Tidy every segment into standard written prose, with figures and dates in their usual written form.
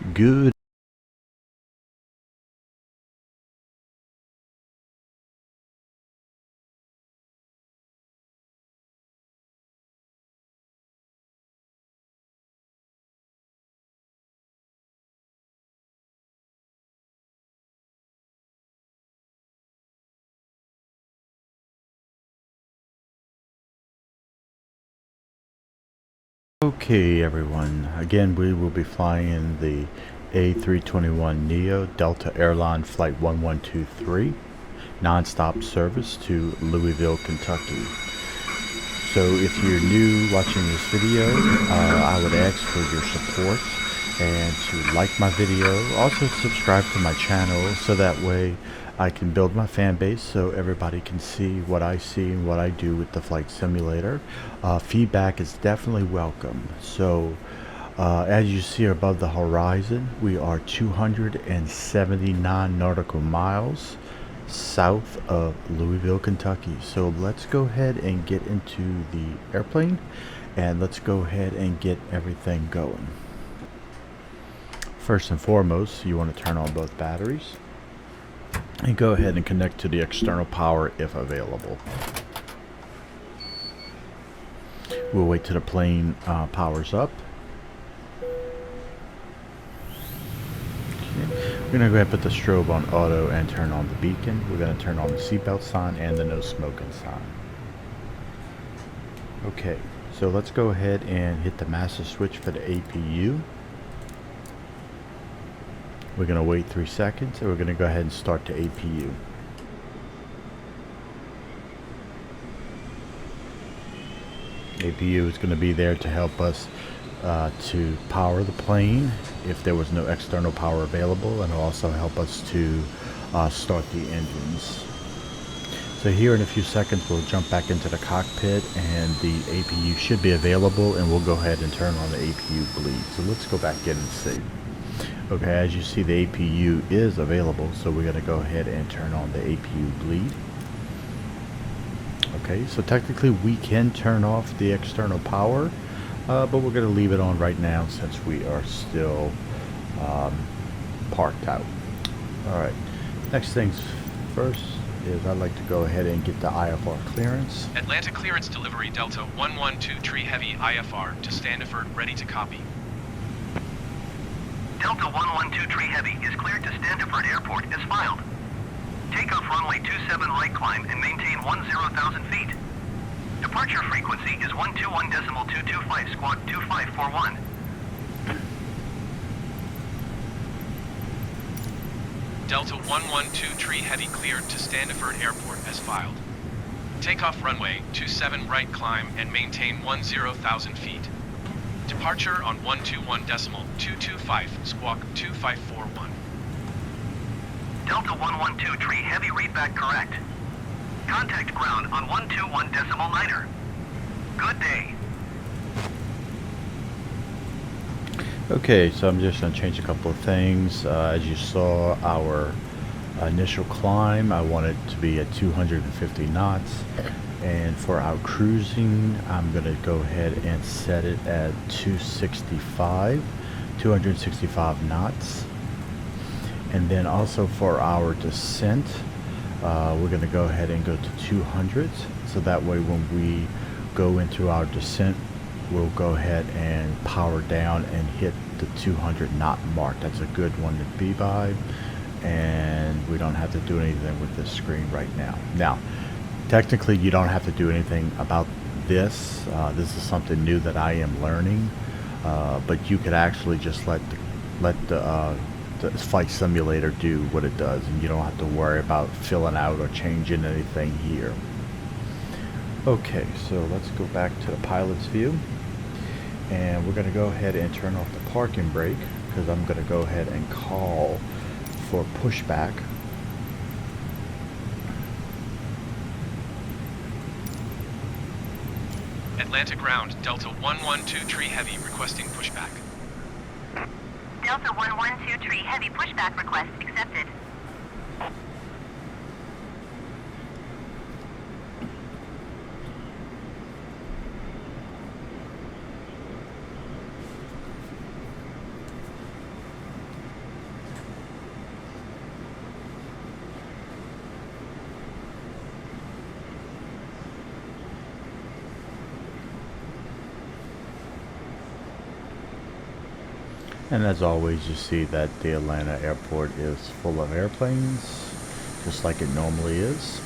Good. Okay, everyone. Again, we will be flying in the A321 Neo Delta Airline Flight 1123, non-stop service to Louisville, Kentucky. So if you're new watching this video, I would ask for your support and to like my video. Also subscribe to my channel so that way I can build my fan base so everybody can see what I see and what I do with the flight simulator. Feedback is definitely welcome. So as you see above the horizon, we are 279 nautical miles south of Louisville, Kentucky. So let's go ahead and get into the airplane and let's go ahead and get everything going. First and foremost, you want to turn on both batteries and go ahead and connect to the external power if available. We'll wait till the plane powers up. We're going to go ahead and put the strobe on auto and turn on the beacon. We're going to turn on the seatbelt sign and the no smoking sign. Okay, so let's go ahead and hit the master switch for the APU. We're going to wait 3 seconds and we're going to go ahead and start the APU. APU is going to be there to help us to power the plane if there was no external power available, and it'll also help us to start the engines. So here in a few seconds we'll jump back into the cockpit and the APU should be available, and we'll go ahead and turn on the APU bleed. So let's go back in and see. Okay, as you see, the APU is available, so we're going to go ahead and turn on the APU bleed. Okay, so technically we can turn off the external power, but we're going to leave it on right now since we are still parked out. Alright, next things first is I'd like to go ahead and get the IFR clearance. Atlanta clearance delivery Delta 112 Tree Heavy IFR to Standiford, ready to copy. Delta 112 Tree Heavy is cleared to Standiford Airport as filed. Takeoff runway 27 right climb and maintain 10,000 feet. Departure frequency is 121.225 squawk 2541. Delta 112 Tree Heavy cleared to Standiford Airport as filed. Takeoff runway 27 right climb and maintain 10,000 feet. Departure on 121.225 squawk 2541. Delta 112 Tree Heavy readback correct. Contact ground on 121.9er. Good day. Okay, so I'm just going to change a couple of things. As you saw, our initial climb, I want it to be at 250 knots. And for our cruising, I'm going to go ahead and set it at 265 knots. And then also for our descent, we're going to go ahead and go to 200. So that way when we go into our descent, we'll go ahead and power down and hit the 200 knot mark. That's a good one to be by. And we don't have to do anything with this screen right now. Now, technically you don't have to do anything about this. This is something new that I am learning. But you could actually just let the flight simulator do what it does, and you don't have to worry about filling out or changing anything here. Okay, so let's go back to the pilot's view, and we're going to go ahead and turn off the parking brake because I'm going to go ahead and call for pushback. Atlanta ground Delta 112 Tree Heavy requesting pushback. Delta 112 Tree Heavy pushback request accepted. And as always, you see that the Atlanta airport is full of airplanes, just like it normally is.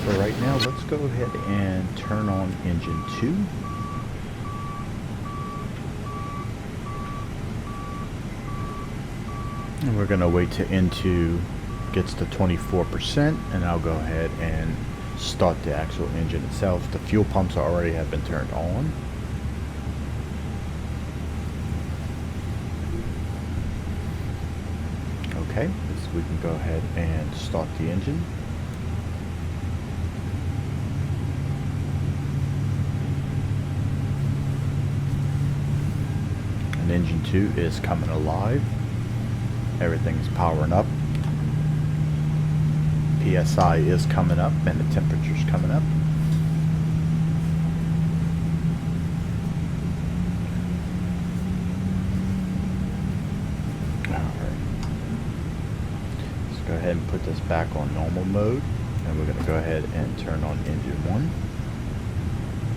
For right now, let's go ahead and turn on engine 2. And we're going to wait till N2 gets to 24%, and I'll go ahead and start the actual engine itself. The fuel pumps already have been turned on. Okay, so we can go ahead and start the engine. Engine 2 is coming alive. Everything is powering up. PSI is coming up and the temperature's coming up. Alright. Let's go ahead and put this back on normal mode. And we're going to go ahead and turn on engine 1.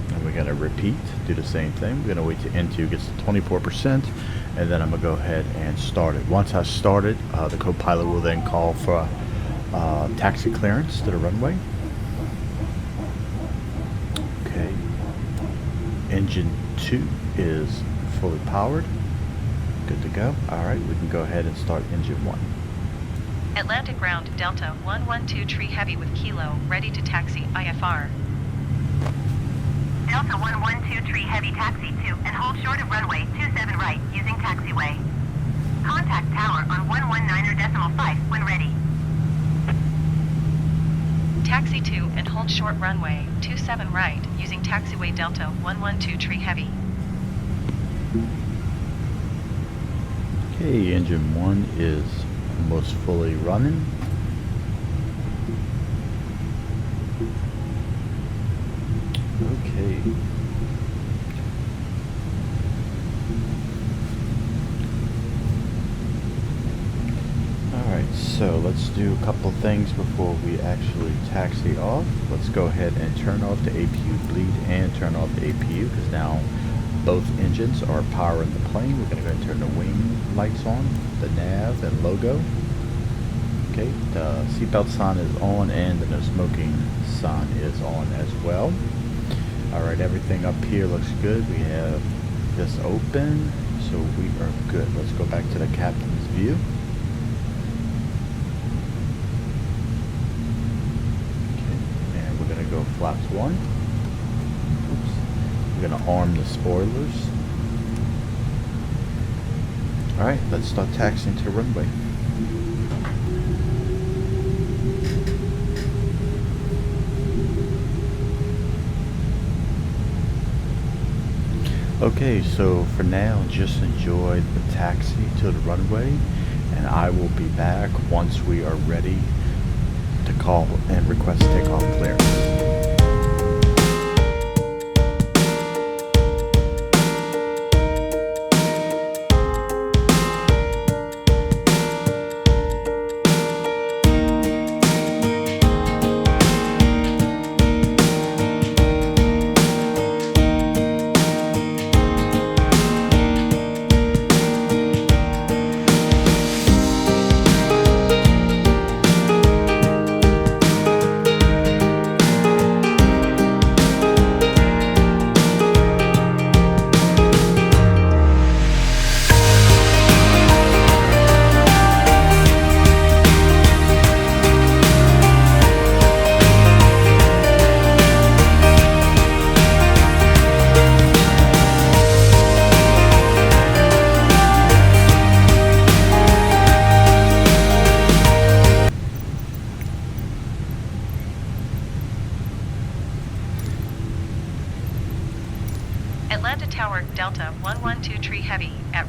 And we're going to repeat, do the same thing. We're going to wait till N2 gets to 24%, and then I'm going to go ahead and start it. Once I start it, the co-pilot will then call for taxi clearance to the runway. Okay. Engine 2 is fully powered. Good to go. Alright, we can go ahead and start engine 1. Atlantic ground, Delta 112 Tree Heavy with Kilo, ready to taxi IFR. Delta 112 Tree Heavy taxi to and hold short of runway 27 right using taxiway. Contact tower on 119.5 when ready. Taxi to and hold short runway 27 right using taxiway Delta 112 Tree Heavy. Okay, engine 1 is almost fully running. Okay. Alright, so let's do a couple things before we actually taxi off. Let's go ahead and turn off the APU bleed and turn off the APU, because now both engines are powering the plane. We're going to go ahead and turn the wing lights on, the nav and logo. Okay, the seatbelt sign is on and the no smoking sign is on as well. Alright, everything up here looks good. We have this open, so we are good. Let's go back to the captain's view. Okay, and we're going to go flaps 1. Oops. We're going to arm the spoilers. Alright, let's start taxiing to the runway. Okay, so for now, just enjoy the taxi to the runway, and I will be back once we are ready to call and request takeoff clearance.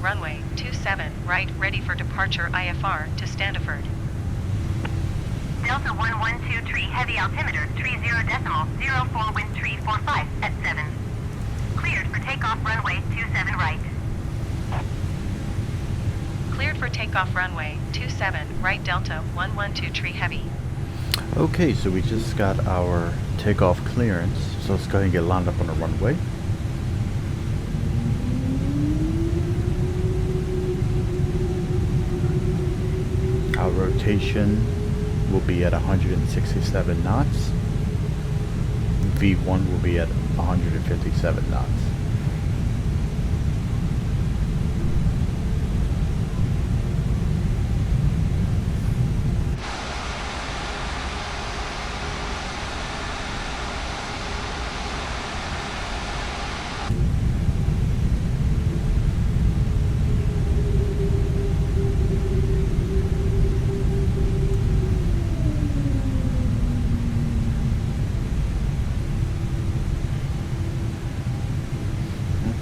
runway 27 right, ready for departure IFR to Standiford. Delta 112 tree heavy altimeter 30.04 wind tree 45 at 7. Cleared for takeoff runway 27 right. Cleared for takeoff runway 27 right Delta 112 tree heavy. Okay, so we just got our takeoff clearance. So let's go ahead and get lined up on the runway. Our rotation will be at 167 knots. V1 will be at 157 knots.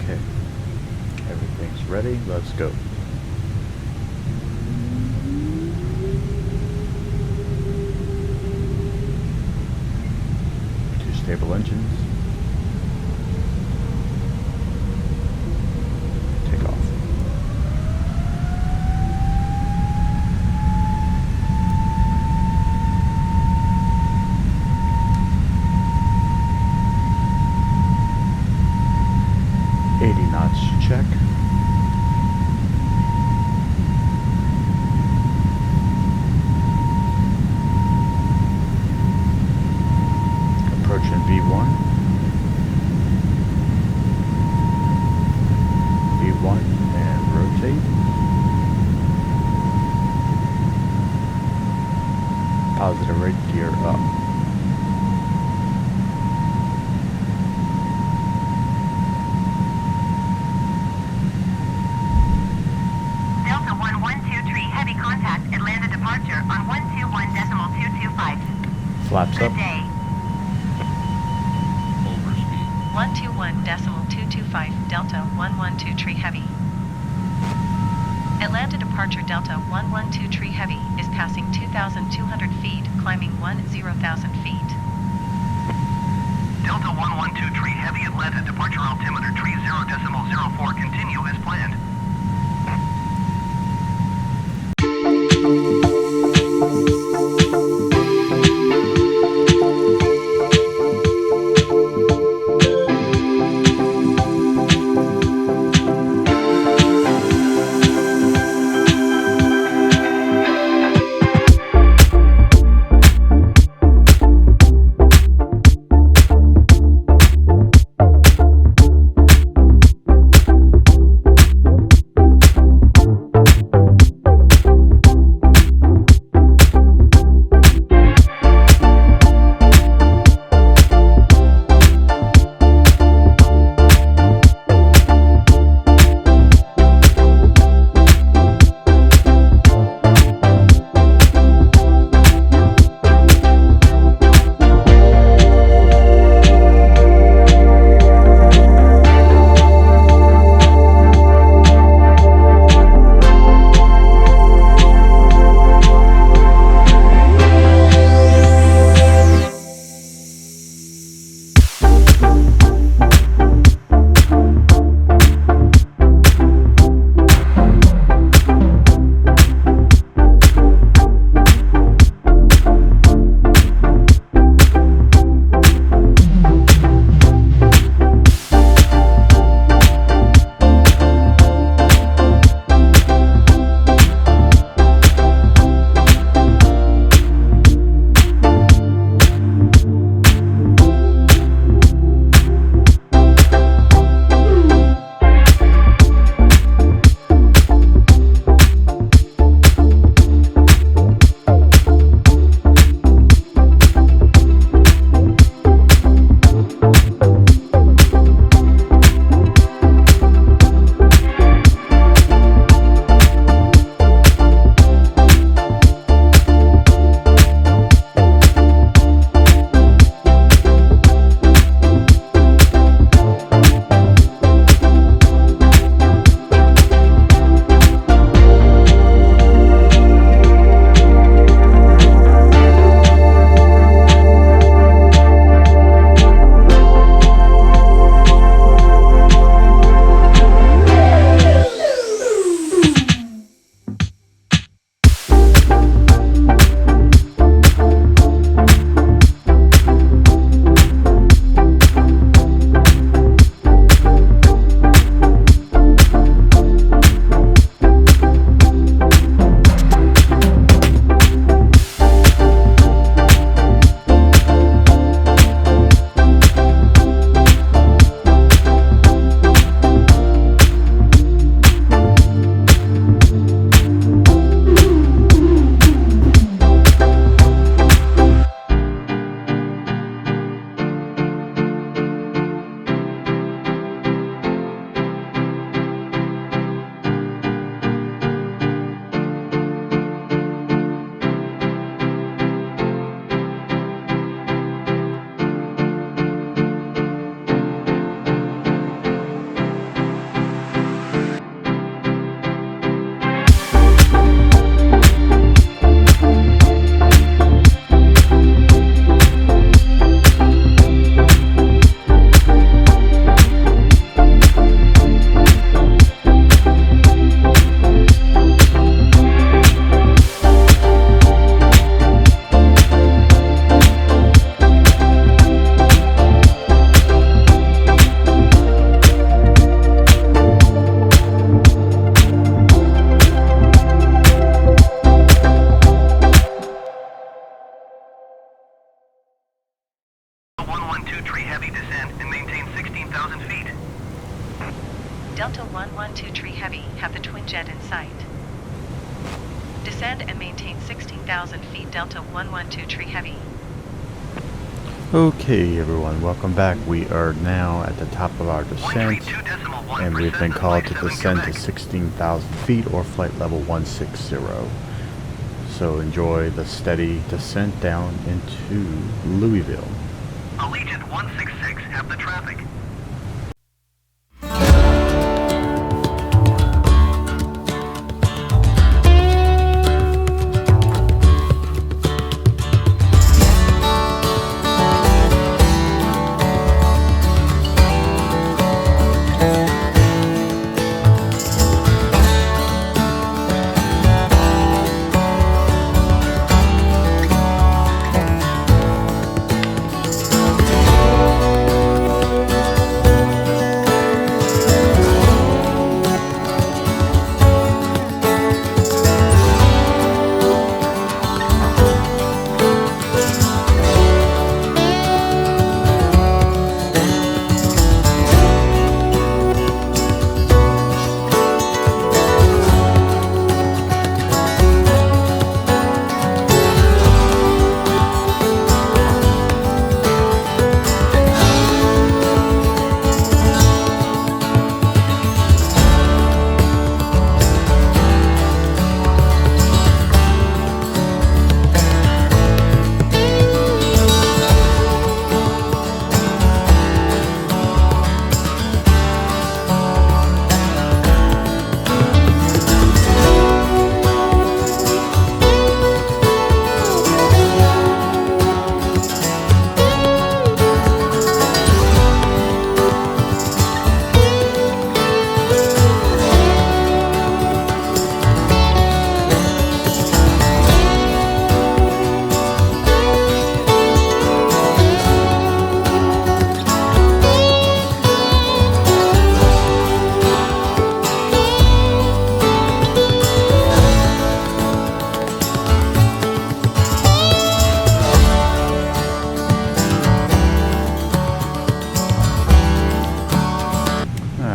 Okay, everything's ready. Let's go. Two stable engines. Take off. Knots check. Approaching V1. V1 and rotate. Positive right gear up. Delta 112 tree heavy contact Atlanta departure on 121.225. Flaps Good up. day. 121.225 Delta 112 tree heavy. Atlanta departure Delta 112 tree heavy is passing 2,200 feet, climbing 10,000 feet. Delta 112 tree heavy Atlanta departure altimeter 30.04 continue as planned. Delta 112 Tree Heavy have the twin jet in sight. Descend and maintain 16,000 feet Delta 112 Tree Heavy. Okay, everyone, welcome back. We are now at the top of our descent, and we've been called to descend to 16,000 feet or flight level 160. So enjoy the steady descent down into Louisville. Allegiant 166 have the traffic.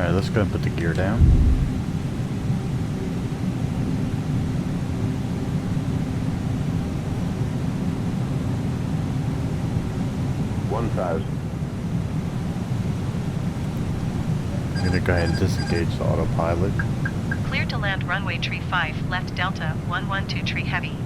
Let's go and put the gear down. One thousand. I'm going to go ahead and disengage the autopilot. Clear to land runway tree 5, left Delta 112 Tree Heavy.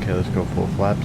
Okay, let's go full flaps.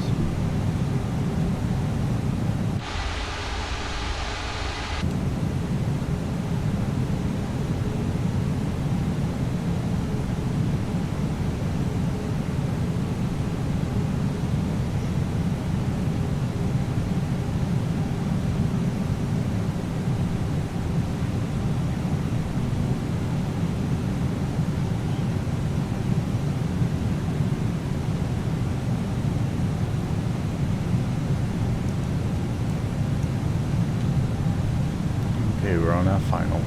Okay, we're on our final.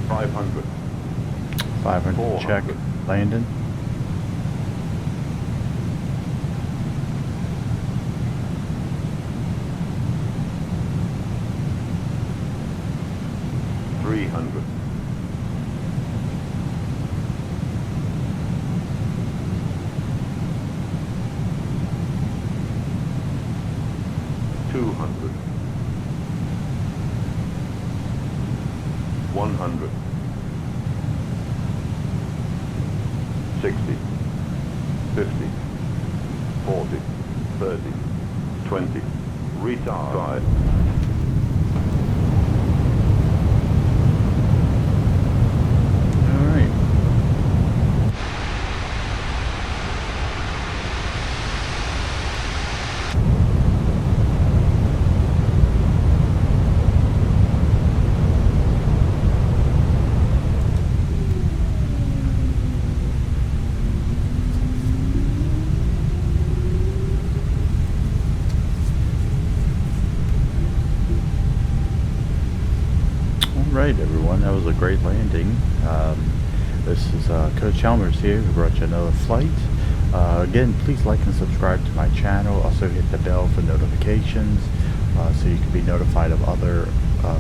Five hundred. 500 check. 400. Landon. Three hundred. 200. 100. 60. 50. 40. 30. 20. Retard. 5. right, everyone. That was a great landing. This is Coach Chalmers here who brought you another flight. Again, please like and subscribe to my channel. Also hit the bell for notifications so you can be notified of other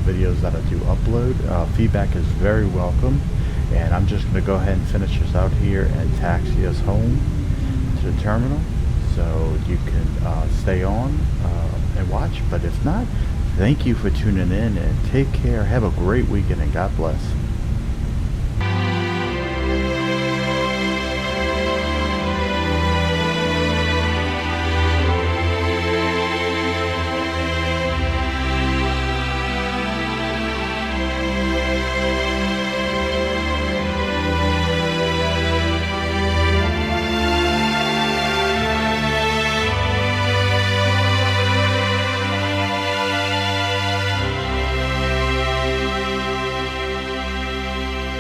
videos that I do upload. Feedback is very welcome. And I'm just going to go ahead and finish this out here and taxi us home to the terminal. So you can stay on and watch. But if not, thank you for tuning in and take care. Have a great weekend and God bless.